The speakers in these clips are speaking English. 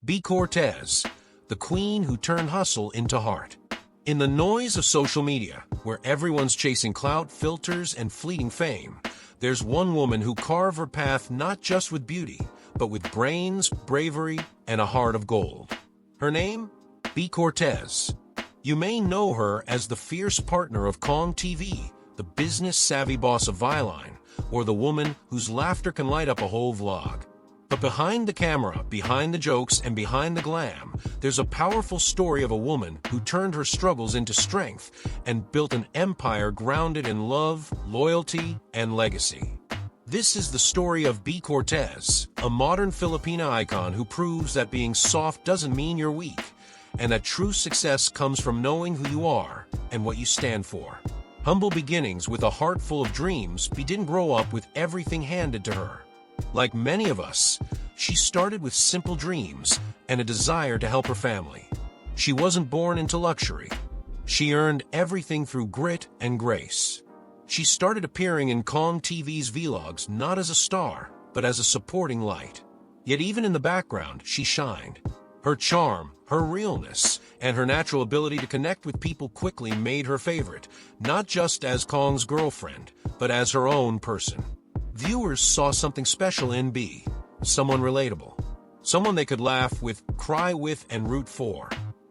Viy Cortez, the queen who turned hustle into heart. In the noise of social media, where everyone's chasing clout, filters, and fleeting fame, there's one woman who carved her path not just with beauty, but with brains, bravery, and a heart of gold. Her name? Viy Cortez. You may know her as the fierce partner of Kong TV, the business-savvy boss of Viy, or the woman whose laughter can light up a whole vlog. But behind the camera, behind the jokes, and behind the glam, there's a powerful story of a woman who turned her struggles into strength and built an empire grounded in love, loyalty, and legacy. This is the story of Viy Cortez, a modern Filipina icon who proves that being soft doesn't mean you're weak, and that true success comes from knowing who you are and what you stand for. Humble beginnings with a heart full of dreams, Viy didn't grow up with everything handed to her. Like many of us, she started with simple dreams and a desire to help her family. She wasn't born into luxury. She earned everything through grit and grace. She started appearing in Kong TV's vlogs not as a star, but as a supporting light. Yet even in the background, she shined. Her charm, her realness, and her natural ability to connect with people quickly made her favorite, not just as Kong's girlfriend, but as her own person. Viewers saw something special in Viy, someone relatable, someone they could laugh with, cry with, and root for.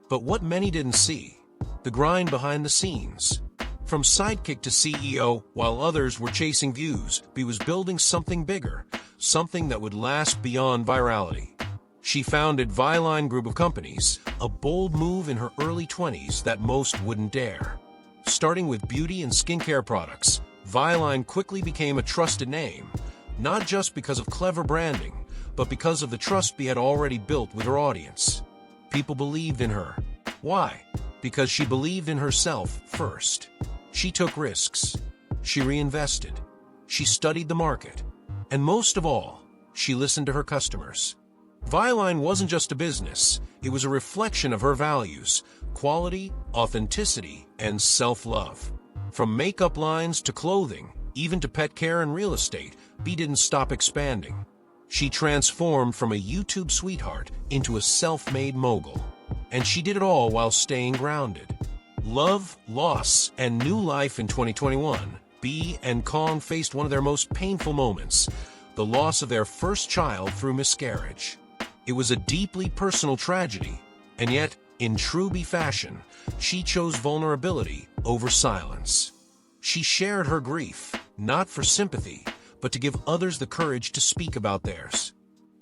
But what many didn't see, the grind behind the scenes. From sidekick to CEO, while others were chasing views, Viy was building something bigger, something that would last beyond virality. She founded Viy Group of Companies, a bold move in her early 20s that most wouldn't dare. Starting with beauty and skincare products, Viy quickly became a trusted name, not just because of clever branding, but because of the trust Viy had already built with her audience. People believed in her. Why? Because she believed in herself first. She took risks. She reinvested. She studied the market. And most of all, she listened to her customers. Viy wasn't just a business, it was a reflection of her values: quality, authenticity, and self-love. From makeup lines to clothing, even to pet care and real estate, Viy didn't stop expanding. She transformed from a YouTube sweetheart into a self-made mogul. And she did it all while staying grounded. Love, loss, and new life in 2021, Viy and Kong faced one of their most painful moments: the loss of their first child through miscarriage. It was a deeply personal tragedy, and yet, in true Viy fashion, she chose vulnerability over silence. She shared her grief, not for sympathy, but to give others the courage to speak about theirs.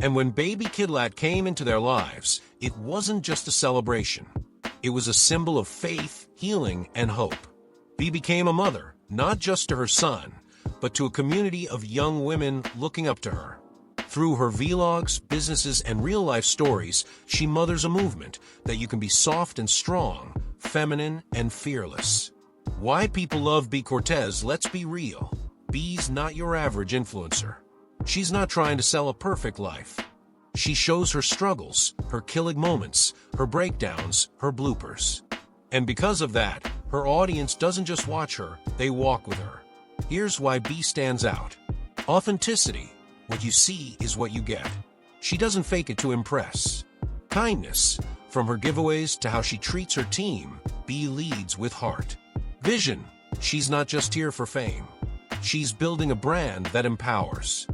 And when baby kidlat came into their lives, it wasn't just a celebration. It was a symbol of faith, healing, and hope. Viy became a mother, not just to her son, but to a community of young women looking up to her. Through her vlogs, businesses, and real-life stories, she mothers a movement that you can be soft and strong, feminine and fearless. Why people love Viy Cortez? Let's be real. Viy's not your average influencer. She's not trying to sell a perfect life. She shows her struggles, her killing moments, her breakdowns, her bloopers. And because of that, her audience doesn't just watch her, they walk with her. Here's why Viy stands out. Authenticity. What you see is what you get. She doesn't fake it to impress. Kindness. From her giveaways to how she treats her team, Viy leads with heart. Vision. She's not just here for fame. She's building a brand that empowers.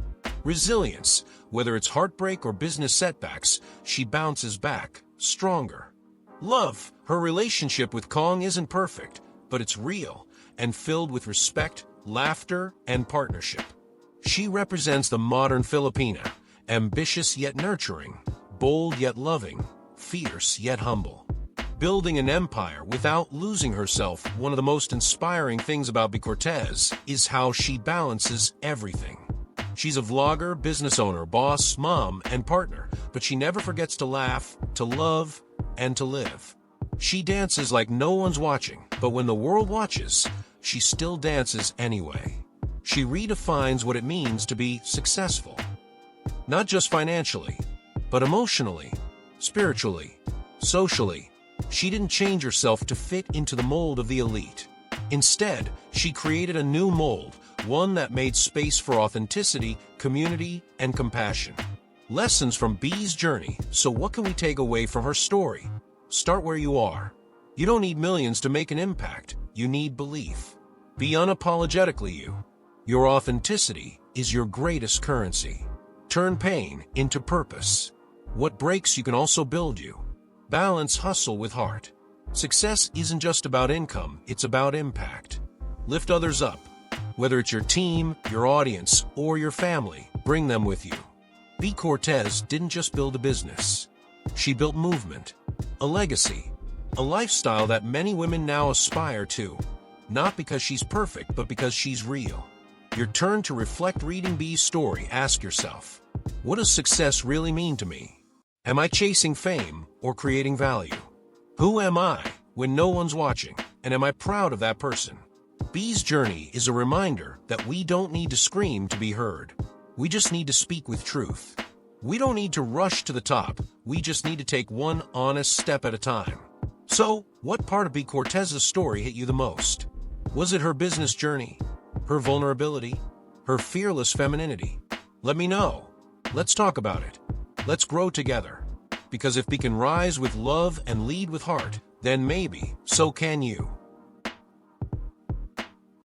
Resilience. Whether it's heartbreak or business setbacks, she bounces back, stronger. Love. Her relationship with Kong isn't perfect, but it's real and filled with respect, laughter, and partnership. She represents the modern Filipina, ambitious yet nurturing, bold yet loving, fierce yet humble. Building an empire without losing herself. One of the most inspiring things about Viy Cortez is how she balances everything. She's a vlogger, business owner, boss, mom, and partner, but she never forgets to laugh, to love, and to live. She dances like no one's watching, but when the world watches, she still dances anyway. She redefines what it means to be successful. Not just financially, but emotionally, spiritually, socially. She didn't change herself to fit into the mold of the elite. Instead, she created a new mold, one that made space for authenticity, community, and compassion. Lessons from B's journey. So what can we take away from her story? Start where you are. You don't need millions to make an impact. You need belief. Be unapologetically you. Your authenticity is your greatest currency. Turn pain into purpose. What breaks you can also build you. Balance hustle with heart. Success isn't just about income, it's about impact. Lift others up. Whether it's your team, your audience, or your family, bring them with you. Viy Cortez didn't just build a business. She built movement, a legacy, a lifestyle that many women now aspire to. Not because she's perfect, but because she's real. Your turn to reflect reading B's story. Ask yourself, what does success really mean to me? Am I chasing fame or creating value? Who am I when no one's watching, and am I proud of that person? B's journey is a reminder that we don't need to scream to be heard. We just need to speak with truth. We don't need to rush to the top. We just need to take one honest step at a time. So, what part of Viy Cortez's story hit you the most? Was it her business journey? Her vulnerability? Her fearless femininity? Let me know. Let's talk about it. Let's grow together. Because if we can rise with love and lead with heart, then maybe so can you.